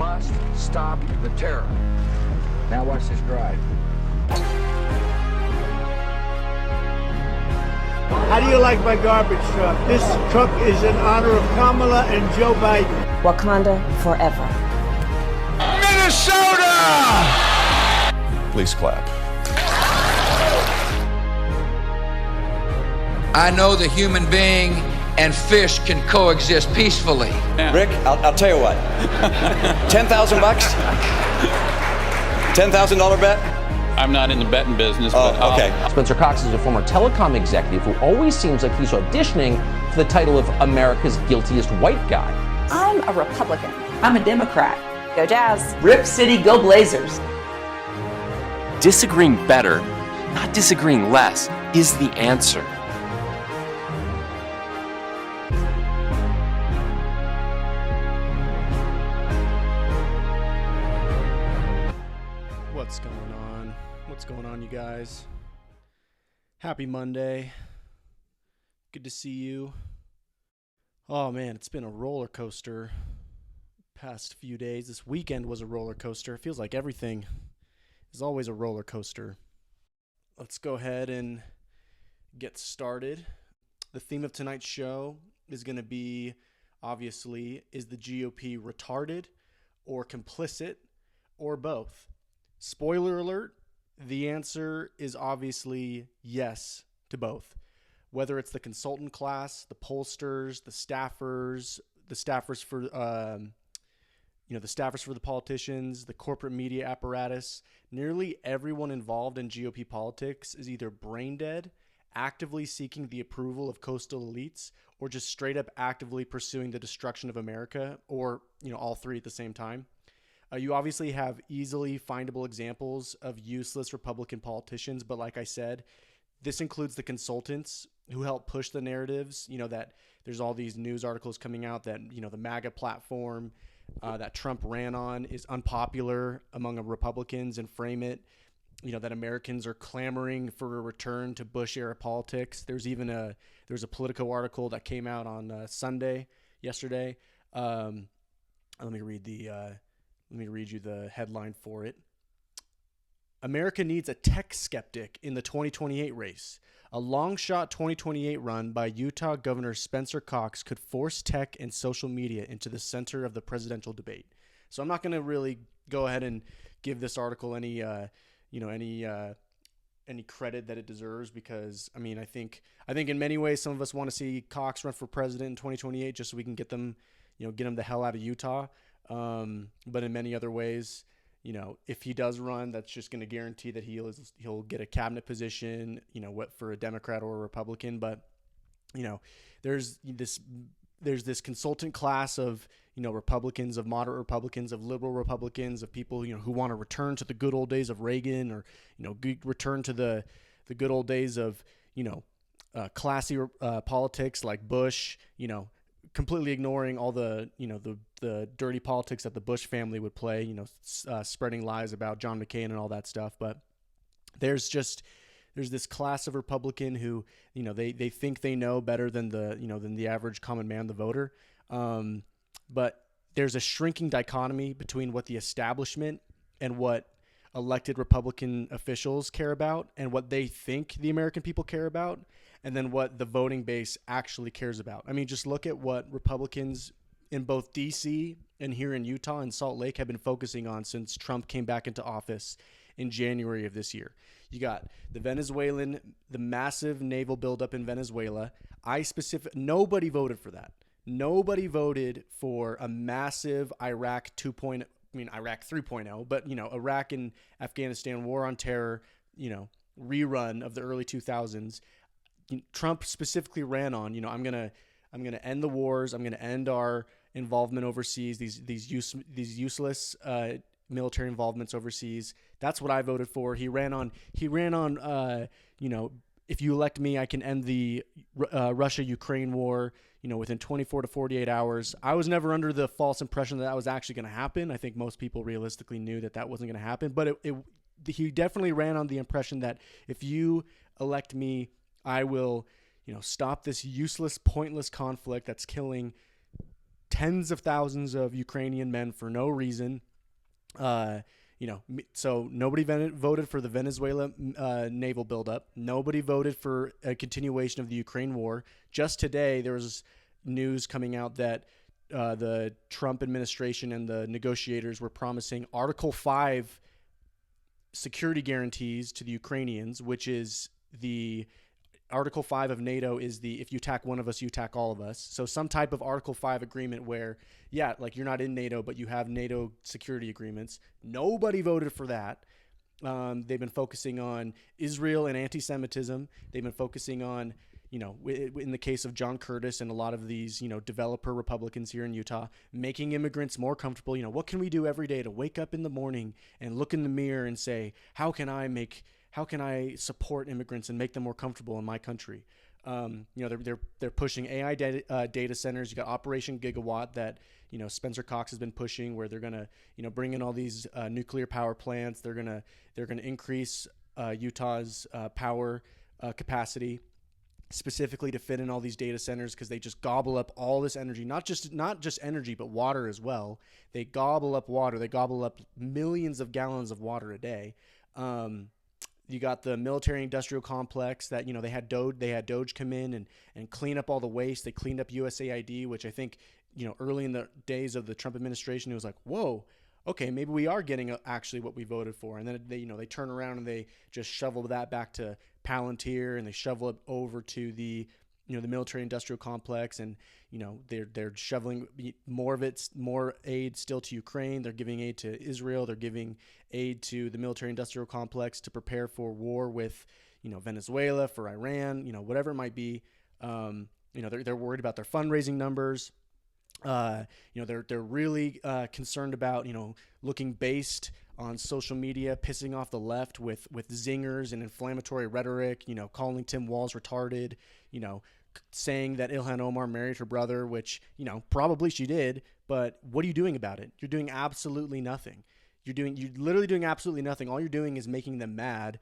must stop the terror. Now watch this drive. How do you like my garbage truck? This truck is in honor of Kamala and Joe Biden. Wakanda forever. Minnesota! Please clap. I know the human being and fish can coexist peacefully. Rick, I'll tell you what. 10,000 bucks? $10,000 bet? I'm not in the betting business, but okay. Spencer Cox is a former telecom executive who always seems like he's auditioning for the title of America's guiltiest white guy. I'm a Republican. I'm a Democrat. Go Jazz. Rip City, go Blazers. Disagreeing better, not disagreeing less, is the answer. What's going on? What's going on, you guys? Happy Monday. Good to see you. Oh man, it's been a roller coaster past few days. This weekend was a roller coaster. It feels like everything is always a roller coaster. Let's go ahead and get started. The theme of tonight's show is going to be, obviously, is the GOP retarded or complicit or both? Spoiler alert, the answer is obviously yes to both. Whether it's the consultant class, the pollsters, the staffers for the staffers for the politicians, the corporate media apparatus, nearly everyone involved in GOP politics is either brain dead, actively seeking the approval of coastal elites, or just straight up actively pursuing the destruction of America, or all three at the same time. You obviously have easily findable examples of useless Republican politicians, but like I said, this includes the consultants who help push the narratives, that there's all these news articles coming out that, the MAGA platform that Trump ran on is unpopular among Republicans and frame it, that Americans are clamoring for a return to Bush-era politics. There's a Politico article that came out on yesterday. Let me read you the headline for it. America needs a tech skeptic in the 2028 race. A long-shot 2028 run by Utah Governor Spencer Cox could force tech and social media into the center of the presidential debate. So I'm not going to really go ahead and give this article any credit that it deserves, because I think in many ways some of us want to see Cox run for president in 2028 just so we can get him the hell out of Utah. But in many other ways, if he does run, that's just going to guarantee that he'll get a cabinet position, for a Democrat or a Republican. But, there's this consultant class of, Republicans, of moderate Republicans, of liberal Republicans, of people, who want to return to the good old days of Reagan, or, return to the good old days of, classy politics like Bush, completely ignoring all the the dirty politics that the Bush family would play, spreading lies about John McCain and all that stuff. But there's this class of Republican who they think they know better than the average common man, the voter. But there's a shrinking dichotomy between what the establishment and what elected Republican officials care about, and what they think the American people care about, and then what the voting base actually cares about. I mean, just look at what Republicans in both D.C. and here in Utah and Salt Lake have been focusing on since Trump came back into office in January of this year. You got the massive naval buildup in Venezuela. Nobody voted for that. Nobody voted for a massive Iraq 3.0, but, Iraq and Afghanistan war on terror, rerun of the early 2000s. Trump specifically ran on, I'm going to end the wars. I'm going to end our involvement overseas, these useless military involvements overseas. That's what I voted for. He ran on, if you elect me, I can end the Russia-Ukraine war, within 24 to 48 hours. I was never under the false impression that was actually going to happen. I think most people realistically knew that wasn't going to happen. But he definitely ran on the impression that if you elect me, I will, stop this useless, pointless conflict that's killing tens of thousands of Ukrainian men for no reason. So nobody voted for the Venezuela naval buildup. Nobody voted for a continuation of the Ukraine war. Just today, there was news coming out that the Trump administration and the negotiators were promising Article 5 security guarantees to the Ukrainians, which is the Article 5 of NATO is the if you attack one of us, you attack all of us. So some type of Article 5 agreement where, yeah, like you're not in NATO, but you have NATO security agreements. Nobody voted for that. They've been focusing on Israel and anti-Semitism. They've been focusing on, in the case of John Curtis and a lot of these, developer Republicans here in Utah, making immigrants more comfortable. What can we do every day to wake up in the morning and look in the mirror and say, how can I support immigrants and make them more comfortable in my country? They're pushing AI data centers. You got Operation Gigawatt that Spencer Cox has been pushing, where they're gonna bring in all these nuclear power plants. They're gonna increase Utah's power capacity, specifically to fit in all these data centers, because they just gobble up all this energy, not just energy, but water as well. They gobble up water. They gobble up millions of gallons of water a day. You got the military industrial complex that, they had Doge come in and clean up all the waste. They cleaned up USAID, which I think, early in the days of the Trump administration, it was like, whoa, okay, maybe we are getting actually what we voted for. And then they turn around and they just shovel that back to Palantir, and they shovel it over to the military industrial complex, and they're shoveling more aid still to Ukraine. They're giving aid to Israel. They're giving aid to the military industrial complex to prepare for war with Venezuela, for Iran, whatever it might be. They're worried about their fundraising numbers. They're really concerned about looking based on social media, pissing off the left with zingers and inflammatory rhetoric, calling Tim Walz retarded, saying that Ilhan Omar married her brother, which, probably she did, but what are you doing about it? You're doing absolutely nothing. You're literally doing absolutely nothing. All you're doing is making them mad,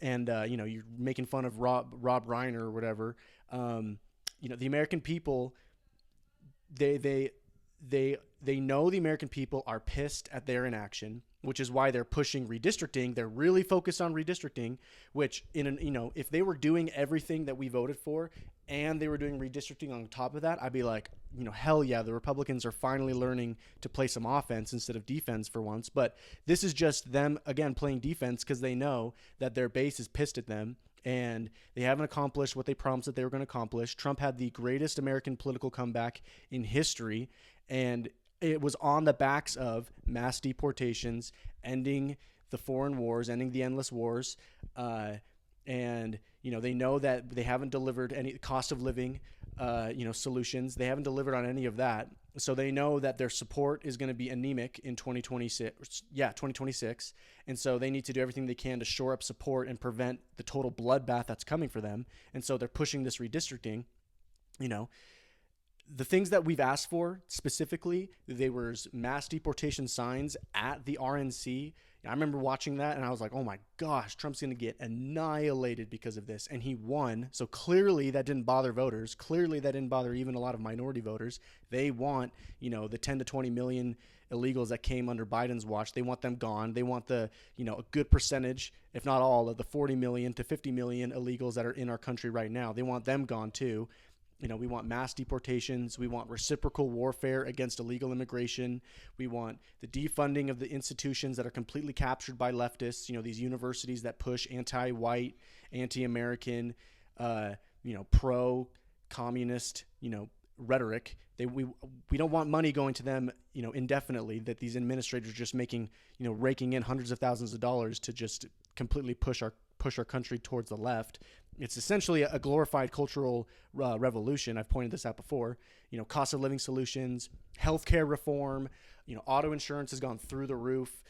and you're making fun of Rob Reiner or whatever. The American people, they know the American people are pissed at their inaction, which is why they're pushing redistricting. They're really focused on redistricting, which if they were doing everything that we voted for and they were doing redistricting on top of that, I'd be like, hell yeah, the Republicans are finally learning to play some offense instead of defense for once. But this is just them, again, playing defense because they know that their base is pissed at them and they haven't accomplished what they promised that they were going to accomplish. Trump had the greatest American political comeback in history, and it was on the backs of mass deportations, ending the foreign wars, ending the endless wars. And they know that they haven't delivered any cost of living, solutions. They haven't delivered on any of that. So they know that their support is going to be anemic in 2026. Yeah, 2026. And so they need to do everything they can to shore up support and prevent the total bloodbath that's coming for them. And so they're pushing this redistricting. The things that we've asked for specifically, there was mass deportation signs at the RNC. I remember watching that and I was like, oh my gosh, Trump's going to get annihilated because of this. And he won. So clearly that didn't bother voters. Clearly that didn't bother even a lot of minority voters. They want, the 10 to 20 million illegals that came under Biden's watch. They want them gone. They want a good percentage, if not all, of the 40 million to 50 million illegals that are in our country right now. They want them gone too. We want mass deportations. We want reciprocal warfare against illegal immigration. We want the defunding of the institutions that are completely captured by leftists. These universities that push anti-white, anti-American, pro-communist, rhetoric. We don't want money going to them, indefinitely. That these administrators are just making, raking in hundreds of thousands of dollars to just completely push our country towards the left. It's essentially a glorified cultural revolution. I've pointed this out before. Cost of living solutions, healthcare reform. Auto insurance has gone through the roof.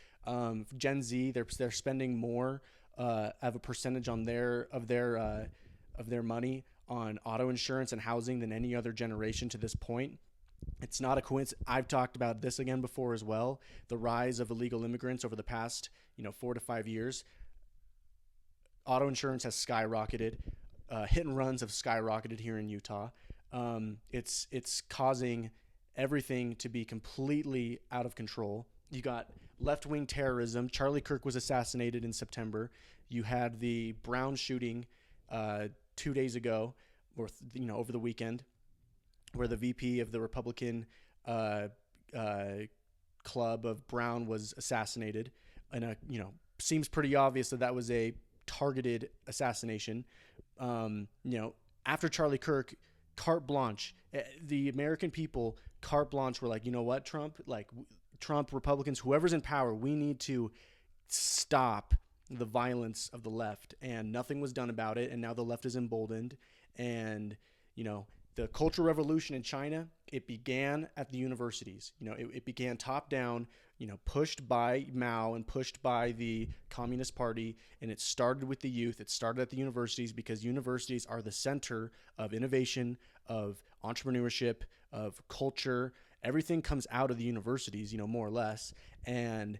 Gen Z, they're spending more of a percentage on of their money on auto insurance and housing than any other generation to this point. It's not a coincidence. I've talked about this again before as well. The rise of illegal immigrants over the past 4 to 5 years. Auto insurance has skyrocketed. Hit and runs have skyrocketed here in Utah. It's causing everything to be completely out of control. You got left-wing terrorism. Charlie Kirk was assassinated in September. You had the Brown shooting 2 days ago, or over the weekend, where the VP of the Republican club of Brown was assassinated. And seems pretty obvious that was a targeted assassination. After Charlie Kirk, carte blanche, the American people, carte blanche, were like, you know what, Trump, Republicans, whoever's in power, we need to stop the violence of the left. And nothing was done about it. And now the left is emboldened. And, the Cultural Revolution in China, it began at the universities. It began top down, pushed by Mao and pushed by the Communist Party. And it started with the youth. It started at the universities because universities are the center of innovation, of entrepreneurship, of culture. Everything comes out of the universities, more or less. And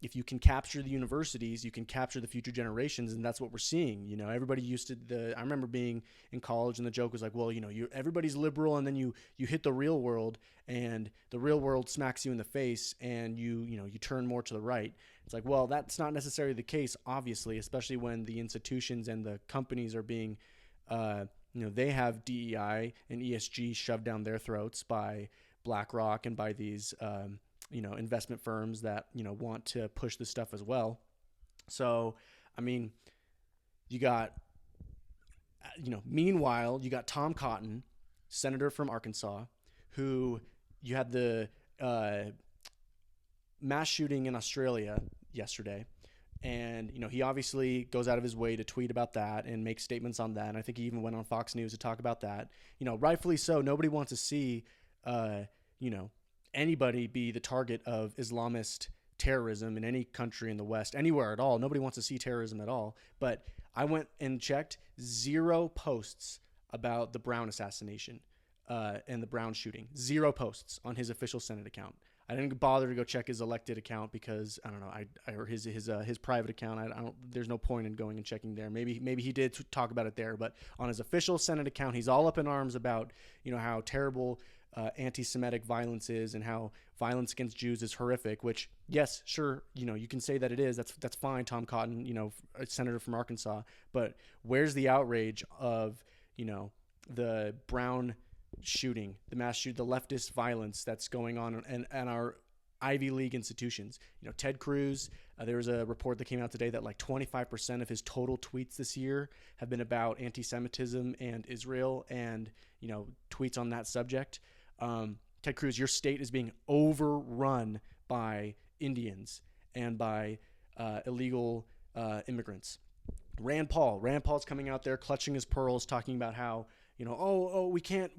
if you can capture the universities, you can capture the future generations, and that's what we're seeing. Everybody used to I remember being in college, and the joke was like, well, everybody's liberal, and then you hit the real world, and the real world smacks you in the face, and you turn more to the right. It's like, well, that's not necessarily the case, obviously, especially when the institutions and the companies are being, they have DEI and ESG shoved down their throats by BlackRock and by these investment firms that, want to push this stuff as well. So, you got, meanwhile, you got Tom Cotton, senator from Arkansas, who you had the mass shooting in Australia yesterday. And, he obviously goes out of his way to tweet about that and make statements on that. And I think he even went on Fox News to talk about that. Rightfully so. Nobody wants to see, anybody be the target of Islamist terrorism in any country in the West, anywhere at all. Nobody wants to see terrorism at all. But I went and checked, 0 posts about the Brown assassination and the Brown shooting. 0 posts on his official Senate account. I didn't bother to go check his elected account because I don't know. Or his private account. I don't. There's no point in going and checking there. Maybe he did talk about it there, but on his official Senate account, he's all up in arms about how terrible anti-Semitic violence is and how violence against Jews is horrific. Which, yes, sure, you can say that it is. That's fine, Tom Cotton, a senator from Arkansas. But where's the outrage of the Brown shooting, the mass shooting, the leftist violence that's going on and our Ivy League institutions? Ted Cruz, there was a report that came out today that 25% of his total tweets this year have been about anti-Semitism and Israel and, tweets on that subject. Ted Cruz, your state is being overrun by Indians and by illegal immigrants. Rand Paul's coming out there clutching his pearls, talking about how, we can't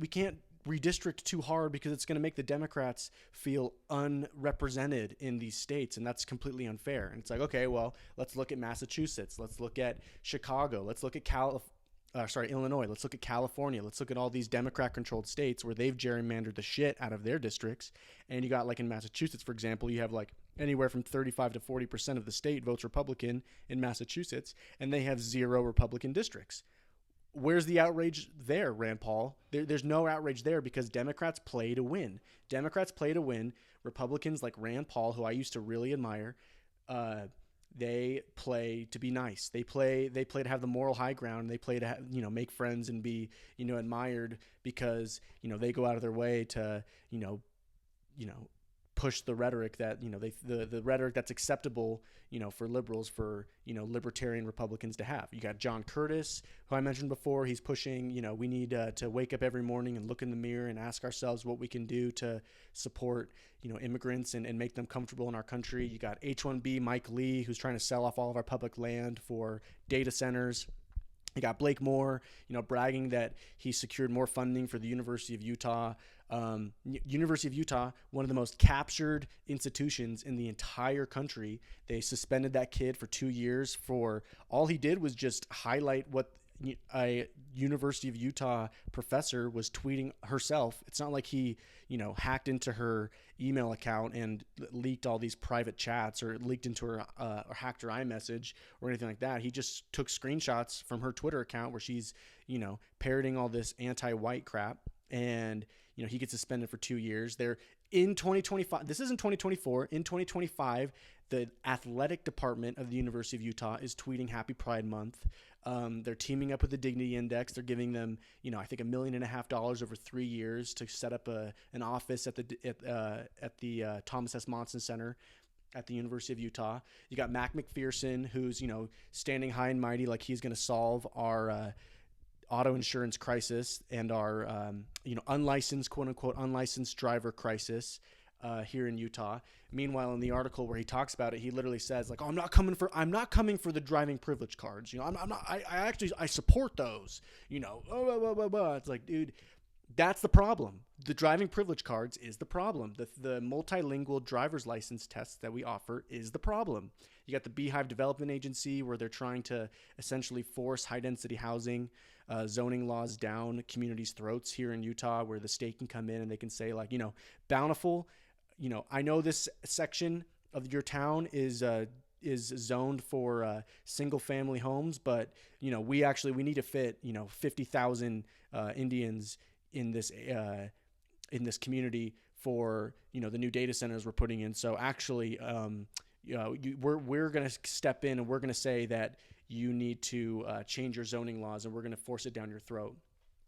redistrict too hard because it's going to make the Democrats feel unrepresented in these states, and that's completely unfair. And it's like, okay, well, let's look at Massachusetts, let's look at Chicago, let's look at Illinois, let's look at California, let's look at all these Democrat-controlled states where they've gerrymandered the shit out of their districts. And you got, in Massachusetts, for example, you have anywhere from 35 to 40% of the state votes Republican in Massachusetts, and they have 0 Republican districts. Where's the outrage there, Rand Paul? There's no outrage there because Democrats play to win. Republicans like Rand Paul, who I used to really admire, they play to be nice. They play to have the moral high ground. They play to make friends and be admired because they go out of their way to push the rhetoric that the rhetoric that's acceptable for liberals, for libertarian Republicans to have. You got John Curtis, who I mentioned before. He's pushing we need to wake up every morning and look in the mirror and ask ourselves what we can do to support immigrants and make them comfortable in our country. You got H-1B Mike Lee, who's trying to sell off all of our public land for data centers. You got Blake Moore, bragging that he secured more funding for the University of Utah. University of Utah, one of the most captured institutions in the entire country. They suspended that kid for 2 years for all he did was just highlight what a University of Utah professor was tweeting herself. It's not like he, hacked into her email account and leaked all these private chats or leaked into her or hacked her iMessage or anything like that. He just took screenshots from her Twitter account where she's, parroting all this anti-white crap and he gets suspended for 2 years. They're in 2025. This isn't 2024. In 2025, the athletic department of the University of Utah is tweeting Happy Pride Month. They're teaming up with the Dignity Index. They're giving them, I think $1.5 million over 3 years to set up an office at the Thomas S. Monson Center at the University of Utah. You got Mac McPherson, who's standing high and mighty like he's going to solve our auto insurance crisis and our unlicensed, quote unquote, unlicensed driver crisis here in Utah. Meanwhile, in the article where he talks about it, he literally says like, "Oh, I'm not coming for the driving privilege cards. I'm not. I support those. It's like, dude, that's the problem. The driving privilege cards is the problem. The multilingual driver's license tests that we offer is the problem. You got the Beehive Development Agency where they're trying to essentially force high density housing zoning laws down communities' throats here in Utah, where the state can come in and they can say like, Bountiful, I know this section of your town is zoned for single family homes, but we need to fit 50,000 Indians in this community for the new data centers we're putting in. So actually, we're going to step in and we're going to say that you need to change your zoning laws, and we're going to force it down your throat,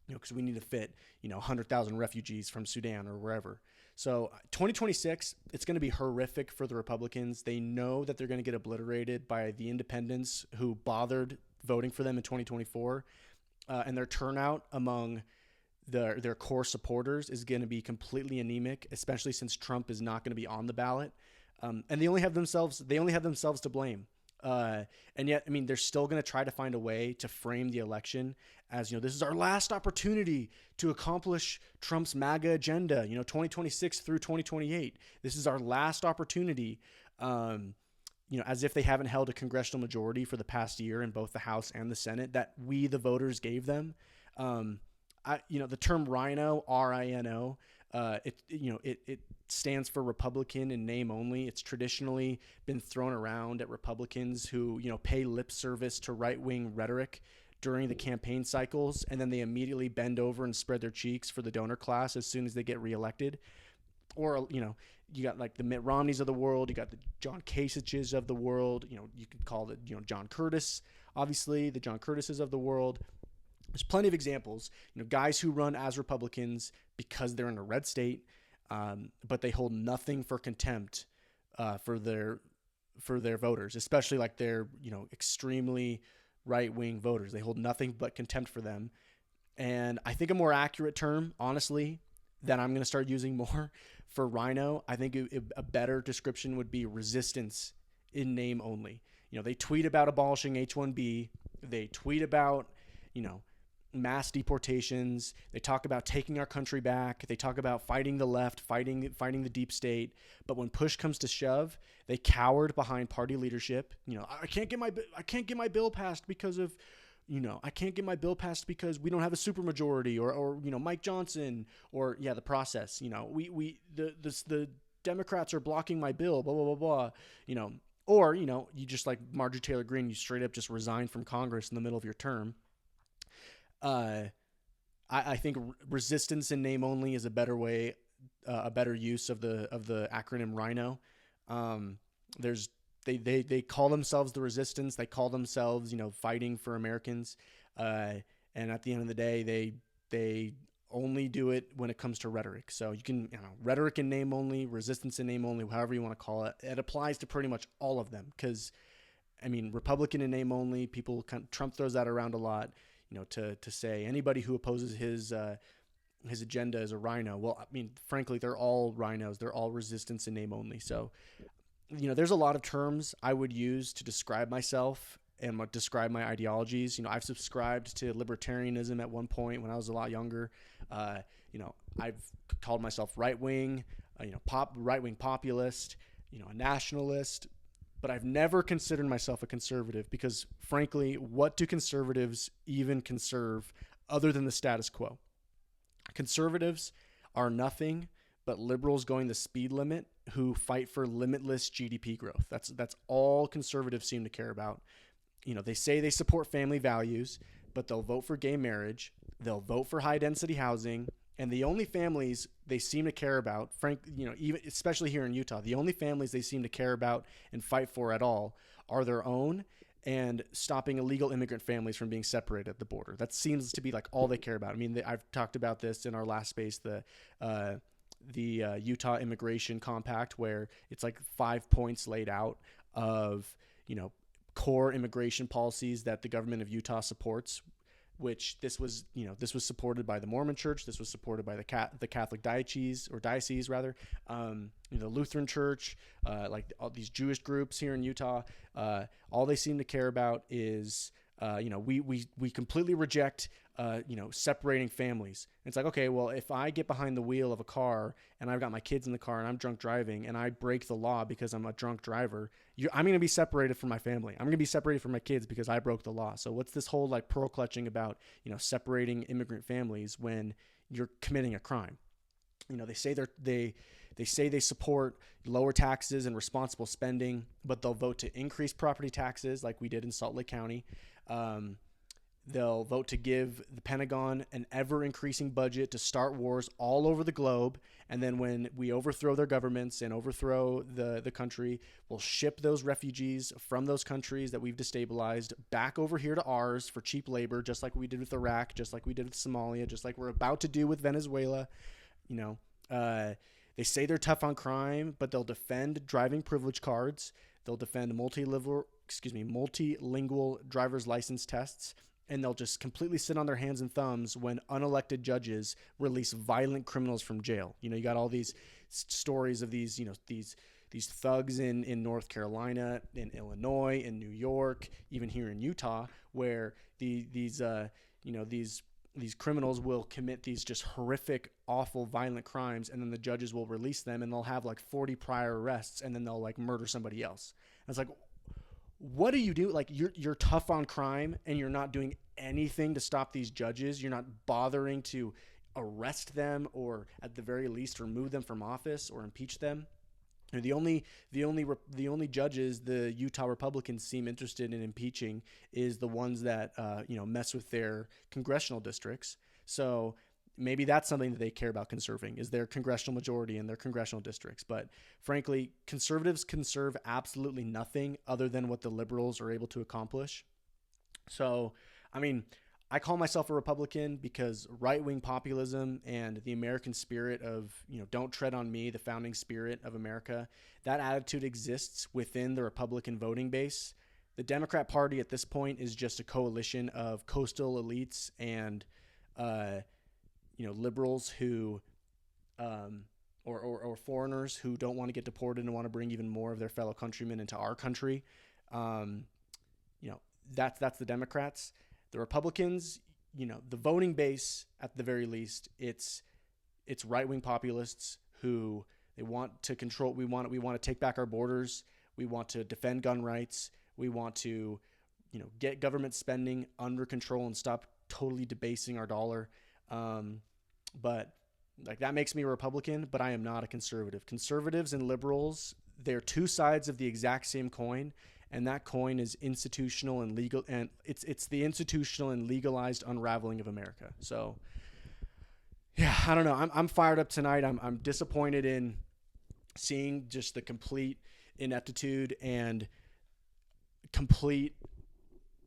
because we need to fit 100,000 refugees from Sudan or wherever. So 2026, it's going to be horrific for the Republicans. They know that they're going to get obliterated by the independents who bothered voting for them in 2024, and their turnout among their core supporters is going to be completely anemic, especially since Trump is not going to be on the ballot, and they only have themselves to blame. And yet, they're still going to try to find a way to frame the election as, this is our last opportunity to accomplish Trump's MAGA agenda, 2026 through 2028. This is our last opportunity, as if they haven't held a congressional majority for the past year in both the House and the Senate that we, the voters, gave them. The term rhino, R-I-N-O, it stands for Republican in name only. It's traditionally been thrown around at Republicans who, pay lip service to right-wing rhetoric during the campaign cycles, and then they immediately bend over and spread their cheeks for the donor class as soon as they get reelected. Or, you got like the Mitt Romneys of the world, you got the John Kasich's of the world, you could call it, John Curtis, obviously, the John Curtises of the world. There's plenty of examples, guys who run as Republicans because they're in a red state, but they hold nothing for contempt for their voters, especially like their extremely right-wing voters. They hold nothing but contempt for them. And I think a more accurate term, honestly, that I'm going to start using more for rhino, I think a better description would be resistance in name only. They tweet about abolishing H-1B. They tweet about, mass deportations. They talk about taking our country back. They talk about fighting the left, fighting the deep state. But when push comes to shove, they cowered behind party leadership. I can't get my bill passed because of, I can't get my bill passed because we don't have a supermajority or Mike Johnson or the process. The Democrats are blocking my bill. Blah blah blah blah. Or you just like Marjorie Taylor Greene, you straight up just resign from Congress in the middle of your term. I think resistance in name only is a better way, a better use of the acronym rhino. They call themselves the resistance. They call themselves, fighting for Americans. And at the end of the day, they only do it when it comes to rhetoric. So you can, rhetoric in name only, resistance in name only, however you want to call it. It applies to pretty much all of them. Because, Republican in name only, Trump throws that around a lot. To say anybody who opposes his agenda is a rhino. Well, frankly, they're all rhinos. They're all resistance in name only. So, there's a lot of terms I would use to describe myself and describe my ideologies. I've subscribed to libertarianism at one point when I was a lot younger. I've called myself right-wing, right-wing populist, a nationalist. But I've never considered myself a conservative because, frankly, what do conservatives even conserve other than the status quo? Conservatives are nothing but liberals going the speed limit who fight for limitless GDP growth. That's all conservatives seem to care about. They say they support family values, but they'll vote for gay marriage. They'll vote for high-density housing. And the only families they seem to care about, even especially here in Utah, the only families they seem to care about and fight for at all are their own, and stopping illegal immigrant families from being separated at the border. That seems to be like all they care about. I mean, I've talked about this in our last space, the Utah Immigration Compact, where it's like 5 points laid out of, core immigration policies that the government of Utah supports, which this was supported by the Mormon Church. This was supported by the Catholic diocese, the Lutheran Church, like all these Jewish groups here in Utah. All they seem to care about is, we completely reject, separating families. It's like, okay, well, if I get behind the wheel of a car and I've got my kids in the car and I'm drunk driving and I break the law because I'm a drunk driver, I'm going to be separated from my family. I'm going to be separated from my kids because I broke the law. So what's this whole like pearl clutching about, separating immigrant families when you're committing a crime? They say they support lower taxes and responsible spending, but they'll vote to increase property taxes like we did in Salt Lake County. They'll vote to give the Pentagon an ever-increasing budget to start wars all over the globe. And then when we overthrow their governments and overthrow the country, we'll ship those refugees from those countries that we've destabilized back over here to ours for cheap labor, just like we did with Iraq, just like we did with Somalia, just like we're about to do with Venezuela. They say they're tough on crime, but they'll defend driving privilege cards. They'll defend multilingual driver's license tests. And they'll just completely sit on their hands and thumbs when unelected judges release violent criminals from jail. You got all these stories of these thugs in North Carolina, in Illinois, in New York, even here in Utah, where these criminals will commit these just horrific, awful, violent crimes, and then the judges will release them, and they'll have like 40 prior arrests, and then they'll like murder somebody else. And it's like, what do you do? Like, you're tough on crime and you're not doing anything to stop these judges. You're not bothering to arrest them or at the very least remove them from office or impeach them. The only judges the Utah Republicans seem interested in impeaching is the ones that mess with their congressional districts. So maybe that's something that they care about conserving, is their congressional majority in their congressional districts. But frankly, conservatives conserve absolutely nothing other than what the liberals are able to accomplish. So, I mean, I call myself a Republican because right-wing populism and the American spirit of, don't tread on me, the founding spirit of America, that attitude exists within the Republican voting base. The Democrat Party at this point is just a coalition of coastal elites and, liberals who, or foreigners who don't want to get deported and want to bring even more of their fellow countrymen into our country. That's the Democrats. The Republicans, the voting base, at the very least, it's right-wing populists who they want to control. We want to take back our borders. We want to defend gun rights. We want to, get government spending under control and stop totally debasing our dollar. But like, that makes me a Republican, but I am not a conservative. Conservatives and liberals, they're two sides of the exact same coin. And that coin is institutional and legal, and it's the institutional and legalized unraveling of America. So, yeah, I don't know. I'm fired up tonight. I'm disappointed in seeing just the complete ineptitude and complete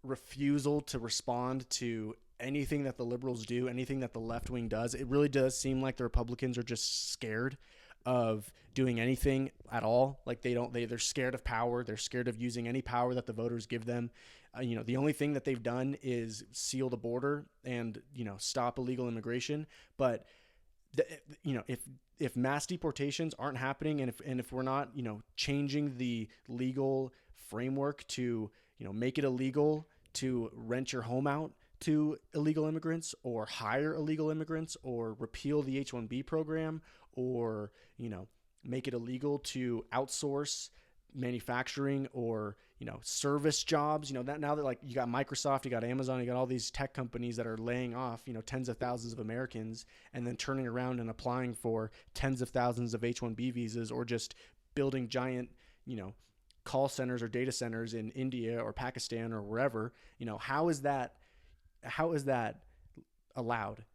refusal to respond to anything that the liberals do, anything that the left wing does. It really does seem like the Republicans are just scared of doing anything at all. Like they're scared of power. They're scared of using any power that the voters give them. The only thing that they've done is seal the border and, stop illegal immigration. But if mass deportations aren't happening, and if we're not, changing the legal framework to, make it illegal to rent your home out to illegal immigrants, or hire illegal immigrants, or repeal the H-1B program, or, make it illegal to outsource manufacturing or, service jobs, that now that like you got Microsoft, you got Amazon, you got all these tech companies that are laying off, tens of thousands of Americans and then turning around and applying for tens of thousands of H-1B visas, or just building giant, call centers or data centers in India or Pakistan or wherever. How is that allowed?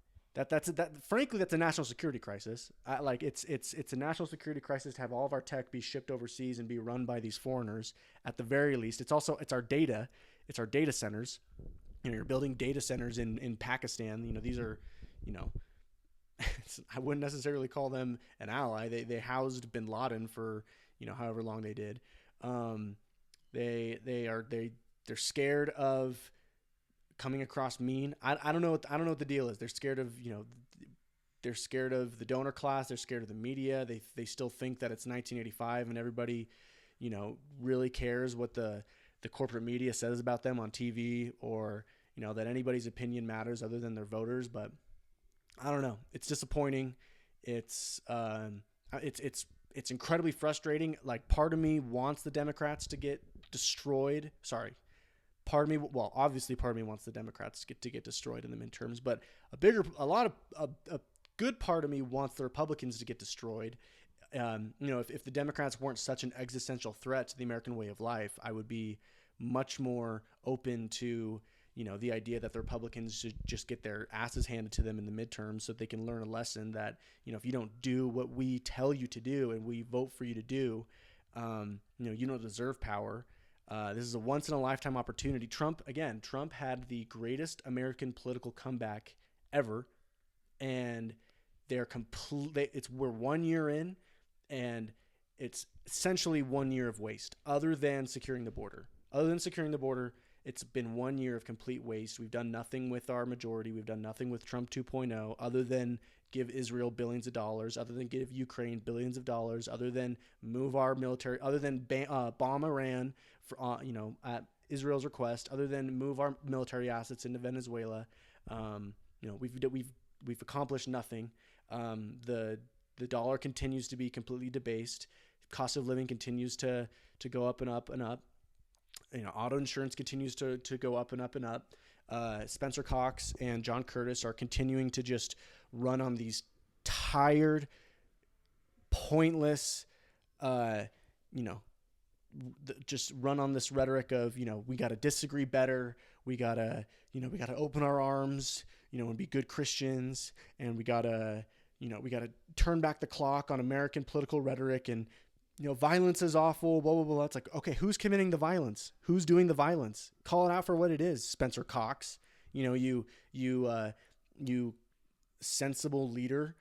Frankly, that's a national security crisis. It's a national security crisis to have all of our tech be shipped overseas and be run by these foreigners. At the very least, it's our data. It's our data centers. You're building data centers in Pakistan. These are, I wouldn't necessarily call them an ally. They housed bin Laden for, however long they did. They're scared of coming across mean. I don't know what the deal is. They're scared of, they're scared of the donor class. They're scared of the media. They still think that it's 1985 and everybody, really cares what the corporate media says about them on TV, or, that anybody's opinion matters other than their voters. But I don't know. It's disappointing. It's incredibly frustrating. Like, part of me wants the Democrats to get destroyed. Obviously part of me wants the Democrats to get destroyed in the midterms, but a good part of me wants the Republicans to get destroyed. If the Democrats weren't such an existential threat to the American way of life, I would be much more open to, the idea that the Republicans should just get their asses handed to them in the midterms so that they can learn a lesson that, if you don't do what we tell you to do and we vote for you to do, you don't deserve power. This is a once-in-a-lifetime opportunity. Trump had the greatest American political comeback ever, and we're 1 year in, and it's essentially 1 year of waste. Other than securing the border, it's been 1 year of complete waste. We've done nothing with our majority. We've done nothing with Trump 2.0, other than give Israel billions of dollars, other than give Ukraine billions of dollars, other than move our military, other than bomb Iran for, at Israel's request, other than move our military assets into Venezuela. We've accomplished nothing. The dollar continues to be completely debased. Cost of living continues to go up and up and up. Auto insurance continues to go up and up and up. Spencer Cox and John Curtis are continuing to just run on these tired, pointless, just run on this rhetoric of, we got to disagree better. We got to, open our arms, and be good Christians. And we got to turn back the clock on American political rhetoric. And, violence is awful, blah, blah, blah. It's like, okay, who's committing the violence? Who's doing the violence? Call it out for what it is, Spencer Cox. You sensible leader,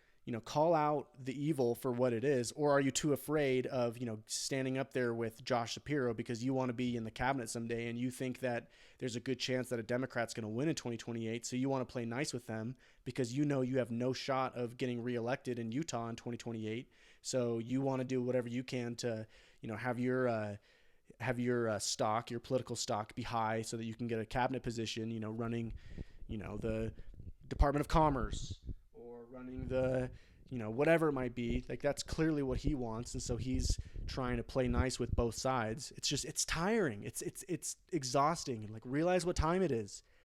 call out the evil for what it is. Or are you too afraid of, standing up there with Josh Shapiro because you want to be in the cabinet someday and you think that there's a good chance that a Democrat's going to win in 2028. So you want to play nice with them because you have no shot of getting reelected in Utah in 2028. So you want to do whatever you can to, have your stock, your political stock be high so that you can get a cabinet position, running, the Department of Commerce or running the, whatever it might be. Like, that's clearly what he wants. And so he's trying to play nice with both sides. It's tiring. It's exhausting. Like, realize what time it is.